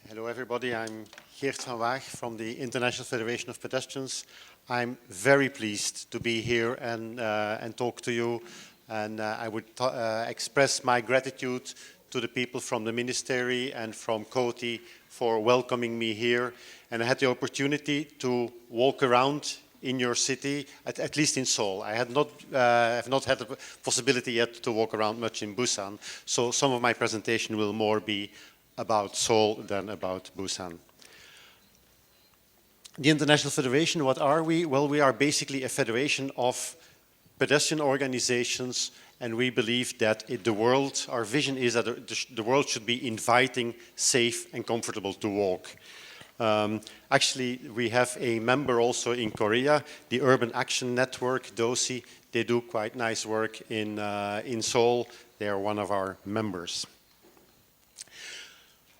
Hello everybody, I'm Geert van Waeg from the International Federation of Pedestrians. I'm very pleased to be here and talk to you, and I would express my gratitude to the people from the Ministry and from COTI for welcoming me here. And I had the opportunity to walk around in your city, at least in Seoul. I have not had the possibility yet to walk around much in Busan, so some of my presentation will more be about Seoul than about Busan. The International Federation, what are we? Well, we are basically a federation of pedestrian organizations, and we believe that our vision is that the world should be inviting, safe and comfortable to walk. Actually, we have a member also in Korea, the Urban Action Network, DOSI. They do quite nice work in Seoul. They are one of our members.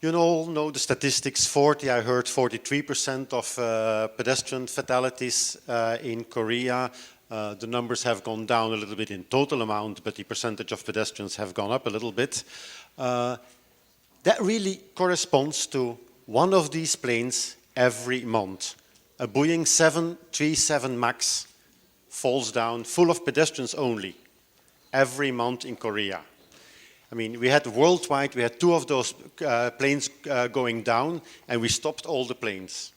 You all know the statistics, I heard 43% of pedestrian fatalities in Korea. The numbers have gone down a little bit in total amount, but the percentage of pedestrians have gone up a little bit. That really corresponds to one of these planes every month. A Boeing 737 MAX falls down full of pedestrians only every month in Korea. I mean, we had worldwide, we had 2 of those planes going down, and we stopped all the planes.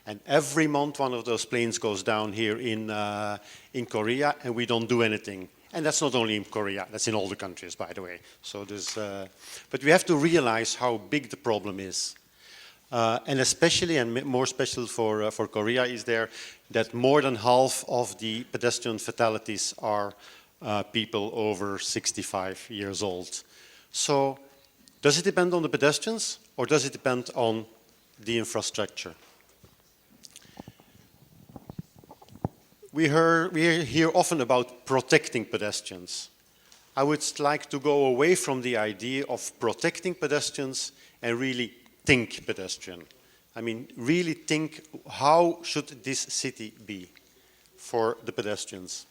And every month one of those planes goes down here in Korea, and we don't do anything. And that's not only in Korea, that's in all the countries, by the way. So but we have to realize how big the problem is. And especially, and more special for Korea, is there that more than half of the pedestrian fatalities are people over 65 years old. So, does it depend on the pedestrians, or does it depend on the infrastructure? We hear often about protecting pedestrians. I would like to go away from the idea of protecting pedestrians and really think pedestrian. I mean, really think, how should this city be for the pedestrians?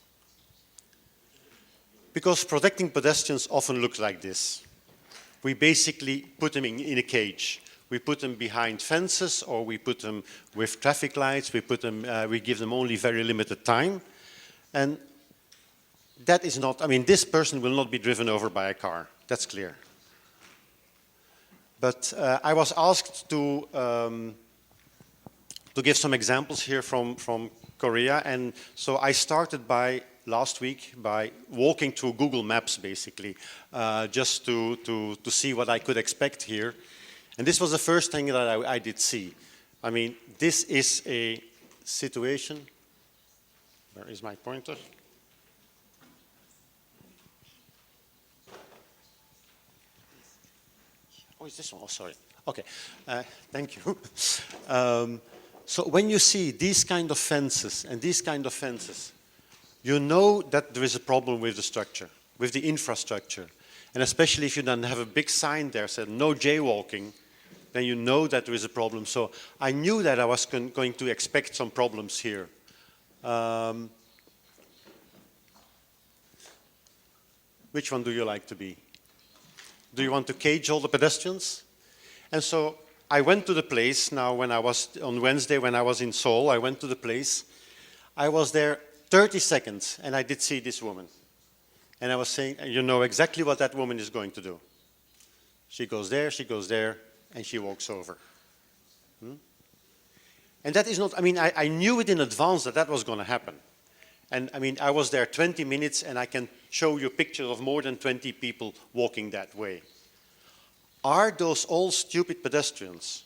Because protecting pedestrians often looks like this. We basically put them in a cage. We put them behind fences, or we put them with traffic lights. We give them only very limited time. And that is not, I mean, this person will not be driven over by a car. That's clear. But I was asked to give some examples here from Korea. And so I started last week by walking through Google Maps, basically, just to see what I could expect here. And this was the first thing that I did see. I mean, this is a situation. Where is my pointer? Oh, is this one? Oh, sorry. Okay, thank you. So when you see these kind of fences and these kind of fences, you know that there is a problem with the structure, with the infrastructure. And especially if you then have a big sign there said no jaywalking, then you know that there is a problem. So I knew that I was going to expect some problems here. Which one do you like to be? Do you want to cage all the pedestrians? And so I went to the place now on Wednesday when I was in Seoul, I went to the place. I was there 30 seconds and I did see this woman. And I was saying, you know exactly what that woman is going to do. She goes there, and she walks over. And that is not, I mean, I knew it in advance that was going to happen. And I mean, I was there 20 minutes and I can show you pictures of more than 20 people walking that way. Are those all stupid pedestrians?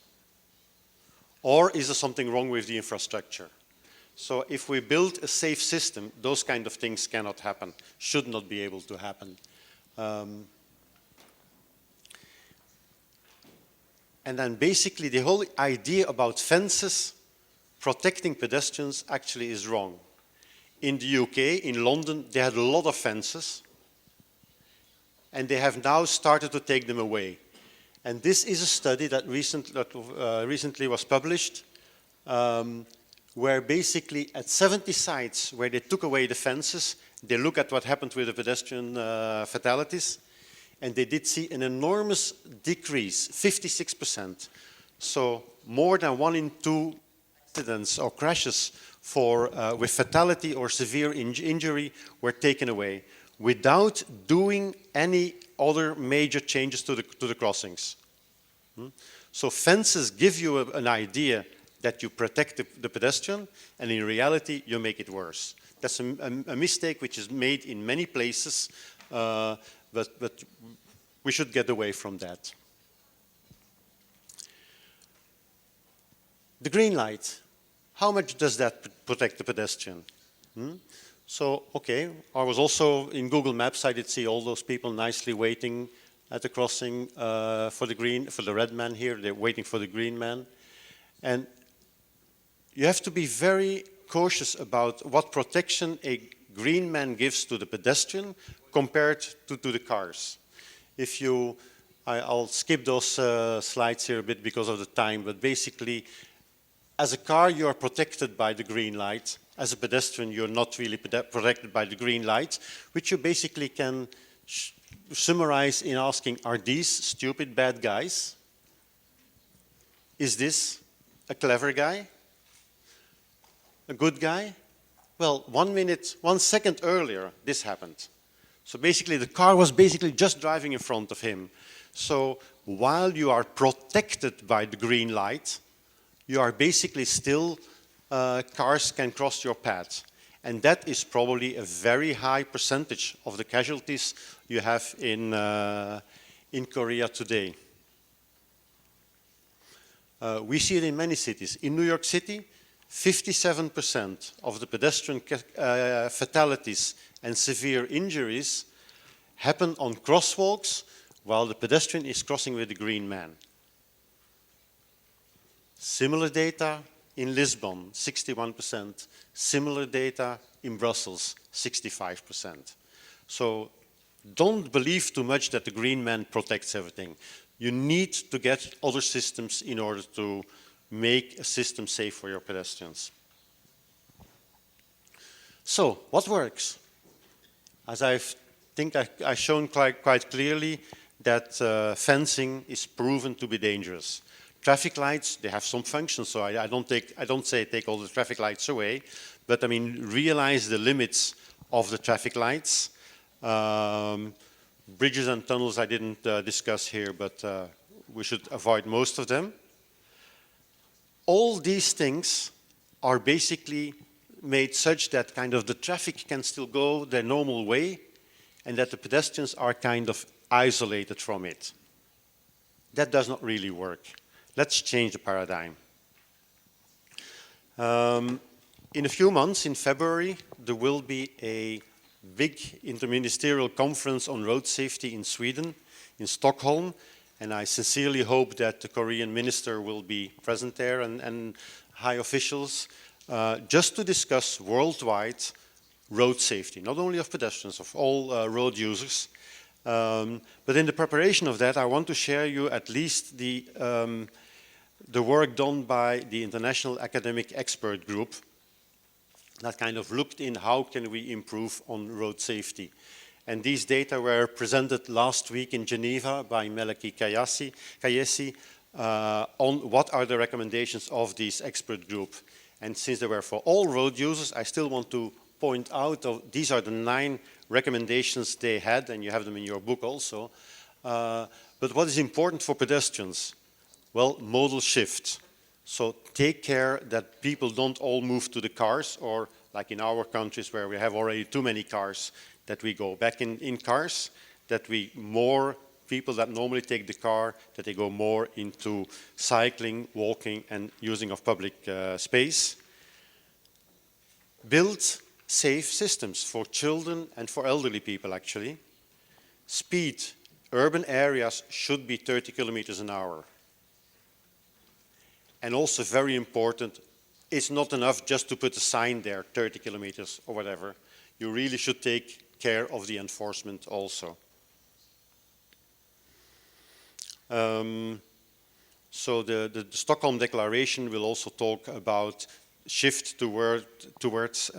Or is there something wrong with the infrastructure? So if we build a safe system, those kind of things cannot happen, should not be able to happen. And then basically the whole idea about fences protecting pedestrians actually is wrong. In the UK, in London, they had a lot of fences, and they have now started to take them away. And this is a study that recently was published, where basically at 70 sites where they took away the fences, they look at what happened with the pedestrian fatalities, and they did see an enormous decrease, 56%. So more than 1 in 2 accidents or crashes with fatality or severe injury were taken away without doing any other major changes to the crossings. So fences give you an idea that you protect the pedestrian, and in reality you make it worse. That's a mistake which is made in many places, but we should get away from that. The green light, how much does that protect the pedestrian? So, okay, I was also in Google Maps, I did see all those people nicely waiting at the crossing for the red man here, they're waiting for the green man. And you have to be very cautious about what protection a green man gives to the pedestrian compared to the cars. I'll skip those slides here a bit because of the time, but basically, as a car, you are protected by the green light. As a pedestrian, you're not really protected by the green light, which you basically can summarize in asking, are these stupid bad guys? Is this a clever guy? A good guy? Well, 1 second earlier, this happened. So basically, the car was basically just driving in front of him. So while you are protected by the green light, you are basically still, cars can cross your path. And that is probably a very high percentage of the casualties you have in Korea today. We see it in many cities. In New York City, 57% of the pedestrian fatalities and severe injuries happen on crosswalks while the pedestrian is crossing with the green man. Similar data in Lisbon, 61%. Similar data in Brussels, 65%. So don't believe too much that the green man protects everything. You need to get other systems in order to make a system safe for your pedestrians. So, what works? As I think I've shown quite clearly that fencing is proven to be dangerous. Traffic lights, they have some function, so I don't say take all the traffic lights away, but I mean realize the limits of the traffic lights. Bridges and tunnels I didn't discuss here, but we should avoid most of them. All these things are basically made such that kind of the traffic can still go their normal way and that the pedestrians are kind of isolated from it. That does not really work. Let's change the paradigm. In a few months, in February, there will be a big interministerial conference on road safety in Sweden, in Stockholm, and I sincerely hope that the Korean minister will be present there and high officials, just to discuss worldwide road safety, not only of pedestrians, of all road users. But in the preparation of that, I want to share you at least the work done by the International Academic Expert Group that kind of looked in how can we improve on road safety. And these data were presented last week in Geneva by Meleki Kayesi on what are the recommendations of this expert group. And since they were for all road users, I still want to point out these are the 9 recommendations they had, and you have them in your book also. But what is important for pedestrians? Well, modal shift. So take care that people don't all move to the cars, or like in our countries where we have already too many cars, that we go back in cars, that more people that normally take the car, that they go more into cycling, walking, and using of public space. Build safe systems for children and for elderly people, actually. Speed. Urban areas should be 30 kilometers an hour. And also very important, it's not enough just to put a sign there, 30 kilometers or whatever. You really should take care of the enforcement also. So the Stockholm Declaration will also talk about shift towards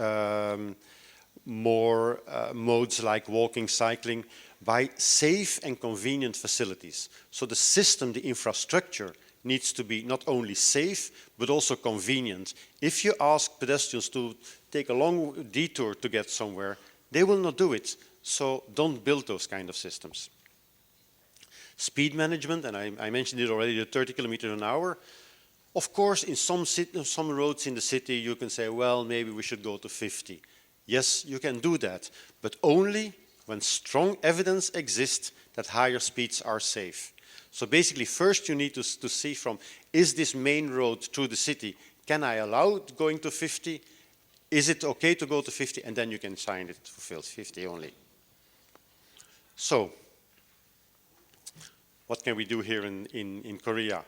more modes like walking, cycling, by safe and convenient facilities. So the system, the infrastructure, needs to be not only safe, but also convenient. If you ask pedestrians to take a long detour to get somewhere, they will not do it. So don't build those kind of systems. Speed management, and I mentioned it already, the 30 kilometers an hour. Of course, in some roads in the city, you can say, well, maybe we should go to 50. Yes, you can do that, but only when strong evidence exists that higher speeds are safe. So basically, first you need to see from, is this main road through the city, can I allow going to 50? Is it okay to go to 50? And then you can sign it to fulfill 50 only. So, what can we do here in Korea?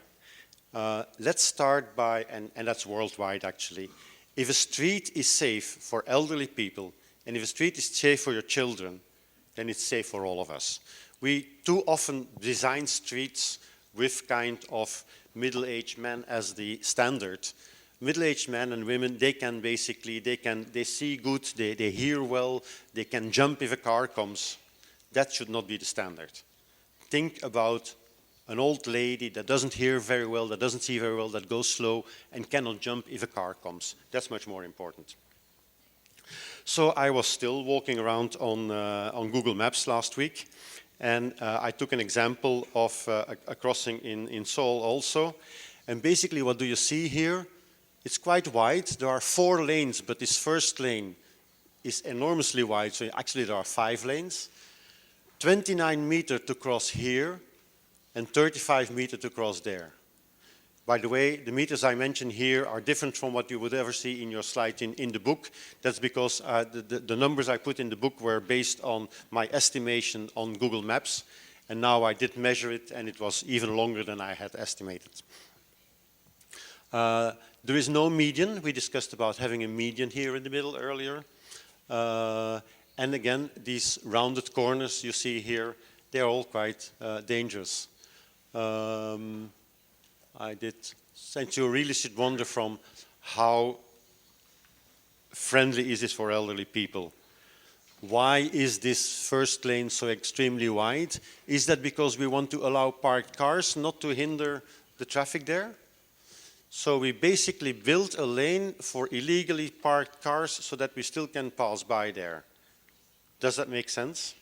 Let's start by, and that's worldwide actually, if a street is safe for elderly people, and if a street is safe for your children, then it's safe for all of us. We too often design streets with kind of middle-aged men as the standard. Middle-aged men and women, they can basically, they see good, they hear well, they can jump if a car comes. That should not be the standard. Think about an old lady that doesn't hear very well, that doesn't see very well, that goes slow and cannot jump if a car comes. That's much more important. So I was still walking around on Google Maps last week, and I took an example of a crossing in Seoul also. And basically what do you see here? It's quite wide. There are 4 lanes, but this first lane is enormously wide, so actually there are 5 lanes. 29 meters to cross here, and 35 meters to cross there. By the way, the meters I mentioned here are different from what you would ever see in your slide in the book. That's because the numbers I put in the book were based on my estimation on Google Maps, and now I did measure it, and it was even longer than I had estimated. There is no median. We discussed about having a median here in the middle earlier. And again, these rounded corners you see here, they are all quite dangerous. Since you really should wonder from how friendly is this for elderly people. Why is this first lane so extremely wide? Is that because we want to allow parked cars not to hinder the traffic there? So we basically built a lane for illegally parked cars so that we still can pass by there. Does that make sense?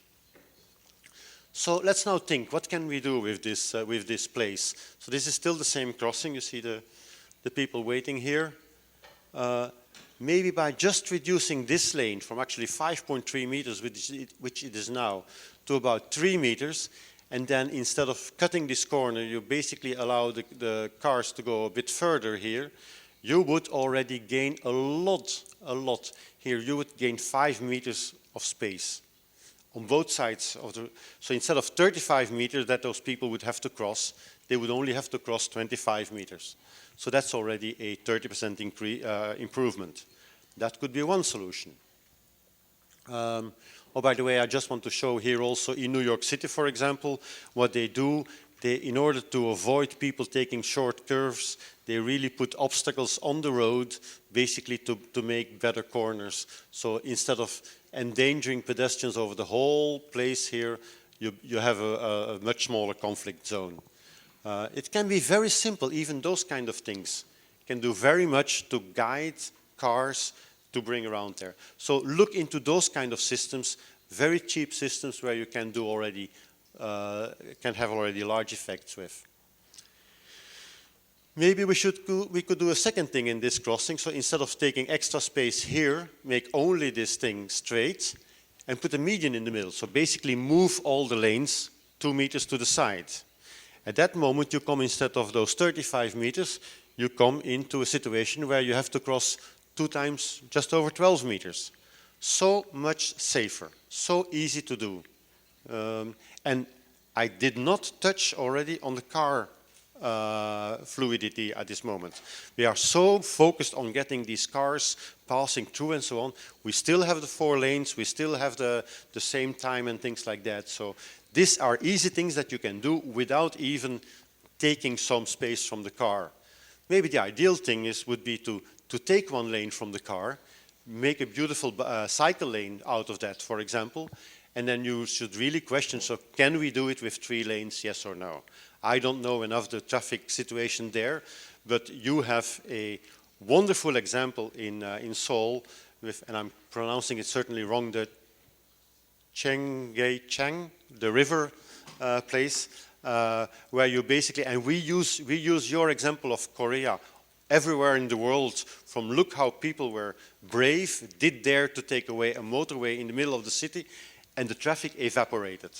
So let's now think, what can we do with this place? So this is still the same crossing. You see the people waiting here. Maybe by just reducing this lane from actually 5.3 meters, which it is now, to about 3 meters, and then instead of cutting this corner, you basically allow the cars to go a bit further here, you would already gain a lot. Here you would gain 5 meters of space on both sides of the, so instead of 35 meters that those people would have to cross, they would only have to cross 25 meters. So that's already a 30% improvement. That could be one solution. Oh, by the way, I just want to show here also in New York City, for example, what they do. In order to avoid people taking short curves, they really put obstacles on the road, basically to make better corners. So instead of endangering pedestrians over the whole place here, you have a much smaller conflict zone. It can be very simple, even those kind of things can do very much to guide cars to bring around there. So look into those kind of systems, very cheap systems where you can do already can have already large effects with. Maybe we could do a second thing in this crossing. So instead of taking extra space here, make only this thing straight and put a median in the middle. So basically move all the lanes 2 meters to the side. At that moment you come, instead of those 35 meters, you come into a situation where you have to cross 2 times just over 12 meters. So much safer, so easy to do. And I did not touch already on the car fluidity at this moment. We are so focused on getting these cars passing through and so on. We still have the 4 lanes, we still have the same time and things like that. So these are easy things that you can do without even taking some space from the car. Maybe the ideal thing would be to take 1 lane from the car, make a beautiful cycle lane out of that, for example, and then you should really question, so can we do it with 3 lanes, yes or no? I don't know enough the traffic situation there, but you have a wonderful example in Seoul, with, and I'm pronouncing it certainly wrong, the Cheonggyecheon, the river place, where you basically, and we use your example of Korea everywhere in the world, from look how people were brave, did dare to take away a motorway in the middle of the city, and the traffic evaporated.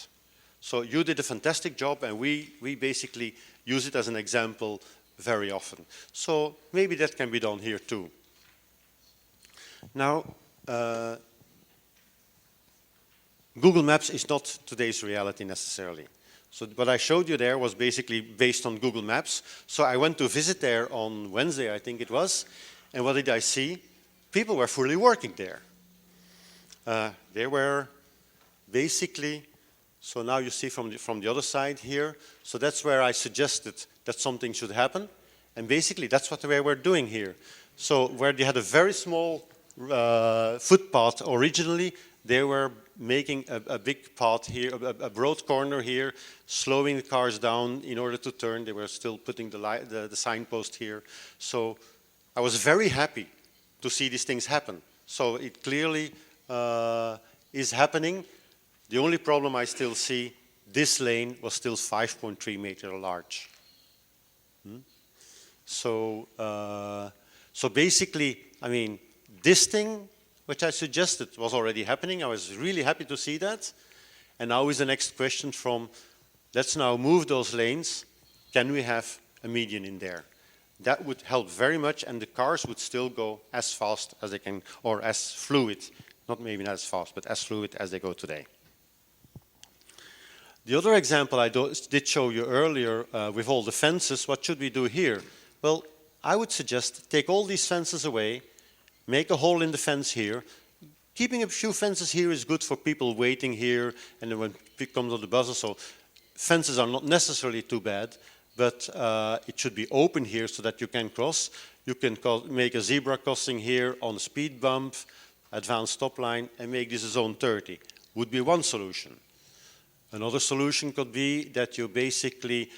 So you did a fantastic job, and we basically use it as an example very often. So maybe that can be done here too. Now, Google Maps is not today's reality necessarily. So what I showed you there was basically based on Google Maps. So I went to visit there on Wednesday, I think it was, and what did I see? People were fully working there. They were basically, so now you see from the other side here, so that's where I suggested that something should happen, and basically that's what they were doing here. So where they had a very small footpath originally, they were making a big path here, a broad corner here, slowing the cars down in order to turn. They were still putting the signpost here. So I was very happy to see these things happen. So it clearly is happening. The only problem I still see, this lane was still 5.3 meters large. So basically, I mean, this thing, which I suggested, was already happening. I was really happy to see that. And now is the next question from, let's now move those lanes. Can we have a median in there? That would help very much, and the cars would still go as fast as they can, or as fluid. Not maybe not as fast, but as fluid as they go today. The other example I did show you earlier with all the fences, what should we do here? Well, I would suggest take all these fences away, make a hole in the fence here. Keeping a few fences here is good for people waiting here, and then when people come on the buses, so fences are not necessarily too bad, but it should be open here so that you can cross. You can make a zebra crossing here on a speed bump, advanced stop line, and make this a zone 30. Would be one solution. Another solution could be that you basically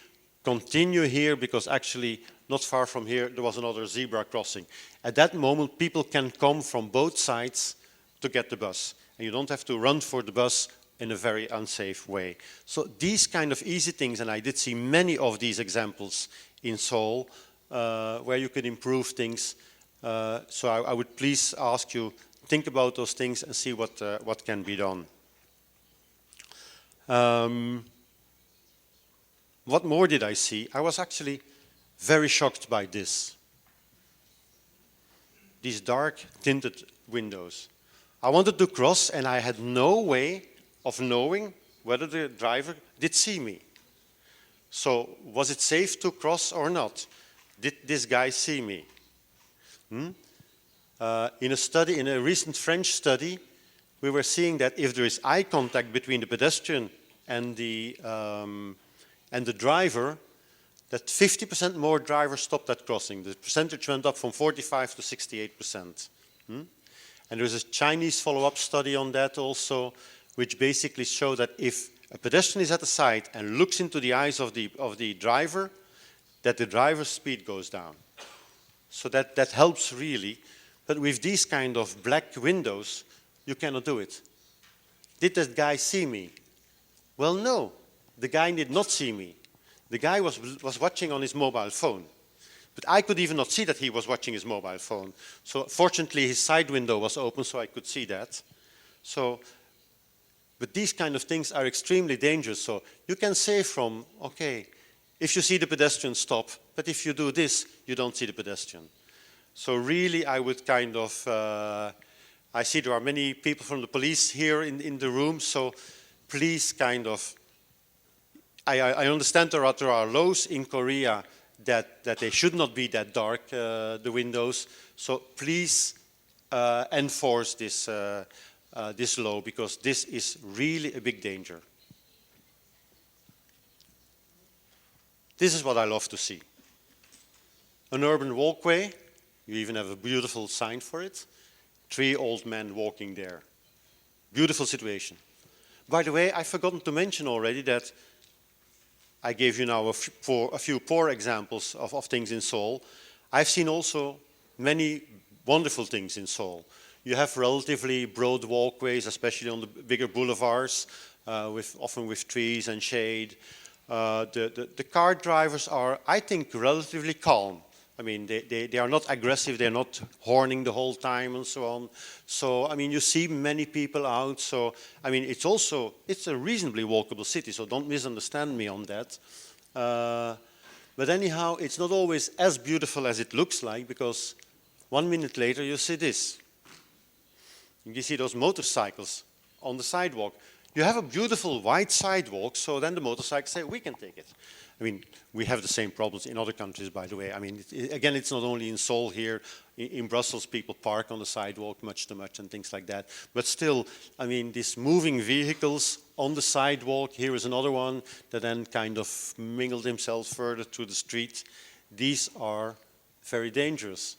continue here, because actually not far from here there was another zebra crossing. At that moment people can come from both sides to get the bus, and you don't have to run for the bus in a very unsafe way. So these kind of easy things, and I did see many of these examples in Seoul where you could improve things. So I would please ask you, think about those things and see what can be done. What more did I see? I was actually very shocked by this. These dark tinted windows. I wanted to cross, and I had no way of knowing whether the driver did see me. So was it safe to cross or not? Did this guy see me? In a study, in a recent French study, we were seeing that if there is eye contact between the pedestrian and the driver, that 50% more drivers stopped at crossing. The percentage went up from 45 to 68%. And there's a Chinese follow-up study on that also, which basically showed that if a pedestrian is at the side and looks into the eyes of the driver, that the driver's speed goes down. So that helps really. But with these kind of black windows, you cannot do it. Did that guy see me? Well, no, the guy did not see me. The guy was watching on his mobile phone. But I could even not see that he was watching his mobile phone. So fortunately, his side window was open, so I could see that. So, but these kind of things are extremely dangerous. So you can say from, okay, if you see the pedestrian, stop. But if you do this, you don't see the pedestrian. So really, I would kind of, I see there are many people from the police here in the room, so please kind of, I understand there are laws in Korea that they should not be that dark, the windows, so please enforce this, this law, because this is really a big danger. This is what I love to see. An urban walkway, you even have a beautiful sign for it, 3 old men walking there. Beautiful situation. By the way, I've forgotten to mention already that I gave you now a few poor examples of things in Seoul. I've seen also many wonderful things in Seoul. You have relatively broad walkways, especially on the bigger boulevards, often with trees and shade. The car drivers are, I think, relatively calm. I mean, they are not aggressive, they're not horning the whole time and so on. So, I mean, you see many people out. So, I mean, it's a reasonably walkable city, so don't misunderstand me on that. But anyhow, it's not always as beautiful as it looks like, because 1 minute later you see this. You see those motorcycles on the sidewalk. You have a beautiful wide sidewalk, so then the motorcycles say, we can take it. I mean, we have the same problems in other countries, by the way. I mean, again, it's not only in Seoul here. In Brussels, people park on the sidewalk much too much and things like that. But still, I mean, these moving vehicles on the sidewalk, here is another one that then kind of mingled himself further through the street. These are very dangerous.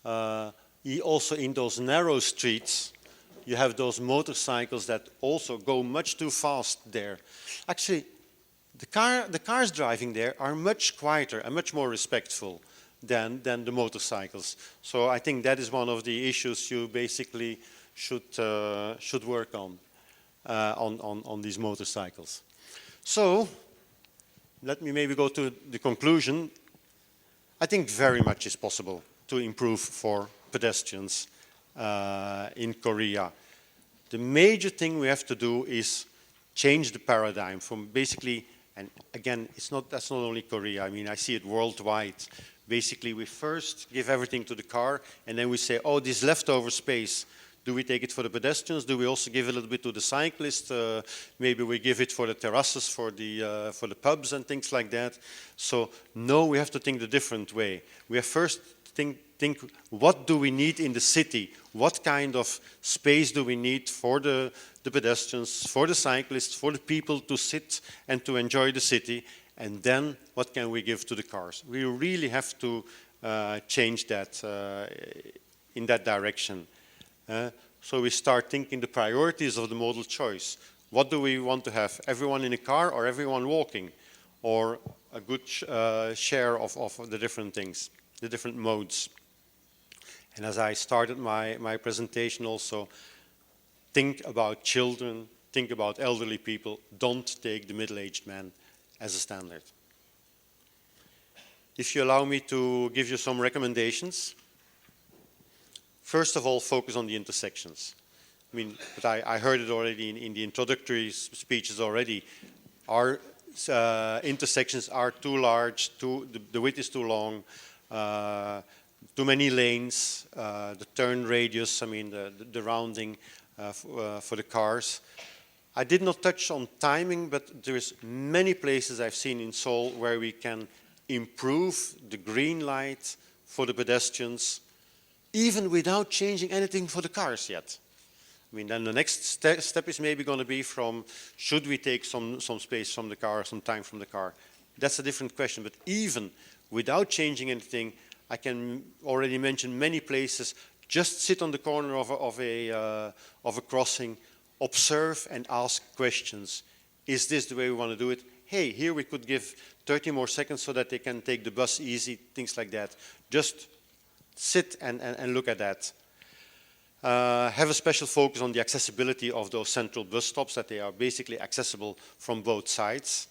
Also in those narrow streets, you have those motorcycles that also go much too fast there. Actually, the cars driving there are much quieter and much more respectful than the motorcycles. So I think that is one of the issues you basically should work on these motorcycles. So let me maybe go to the conclusion. I think very much is possible to improve for pedestrians in Korea. The major thing we have to do is change the paradigm from basically, and again, that's not only Korea, I mean, I see it worldwide. Basically, we first give everything to the car, and then we say, oh, this leftover space, do we take it for the pedestrians? Do we also give a little bit to the cyclists? Maybe we give it for the terraces, for the pubs and things like that. So, no, we have to think the different way. We have first think what do we need in the city? What kind of space do we need for the pedestrians, for the cyclists, for the people to sit and to enjoy the city? And then what can we give to the cars? We really have to change that in that direction. So we start thinking the priorities of the modal choice. What do we want to have? Everyone in a car or everyone walking? Or a good share of the different things, the different modes. And as I started my presentation also, think about children, think about elderly people. Don't take the middle-aged man as a standard. If you allow me to give you some recommendations, first of all, focus on the intersections. I mean, but I heard it already in the introductory speeches already. Our intersections are too large, the width is too long, too many lanes, the turn radius, I mean, the rounding for the cars. I did not touch on timing, but there is many places I've seen in Seoul where we can improve the green light for the pedestrians, even without changing anything for the cars yet. I mean, then the next step is maybe going to be from, should we take some space from the car, some time from the car? That's a different question, but even without changing anything, I can already mention many places, just sit on the corner of a crossing, observe and ask questions. Is this the way we want to do it? Hey, here we could give 30 more seconds so that they can take the bus easy, things like that. Just sit and look at that. Have a special focus on the accessibility of those central bus stops, that they are basically accessible from both sides.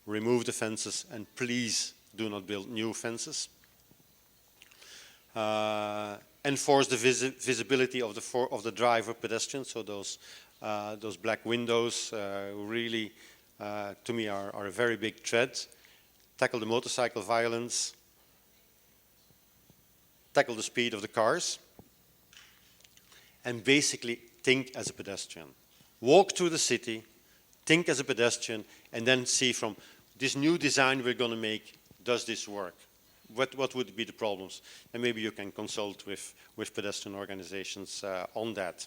Remove the fences and please do not build new fences. Enforce the visibility of the driver pedestrians, so those black windows really, to me, are a very big threat. Tackle the motorcycle violence. Tackle the speed of the cars. And basically think as a pedestrian. Walk through the city, think as a pedestrian, and then see from this new design we're going to make, does this work? What would be the problems? And maybe you can consult with pedestrian organizations on that.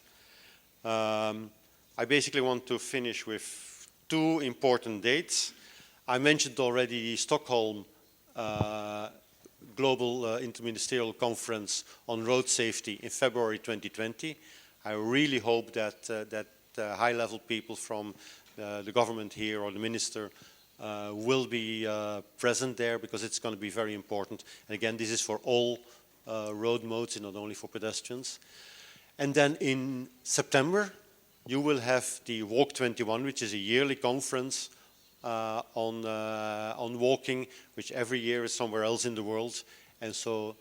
I basically want to finish with two important dates. I mentioned already the Stockholm global interministerial conference on road safety in February 2020. I really hope that that high-level people from the government here or the minister will be present there, because it's going to be very important. And again, this is for all road modes and not only for pedestrians. And then in September, you will have the Walk 21, which is a yearly conference on walking, which every year is somewhere else in the world. And so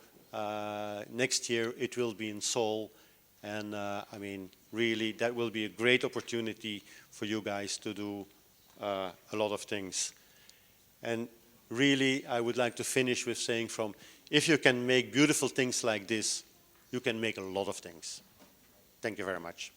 next year it will be in Seoul. And I mean, really, that will be a great opportunity for you guys to do a lot of things. And really, I would like to finish with saying if you can make beautiful things like this, you can make a lot of things. Thank you very much.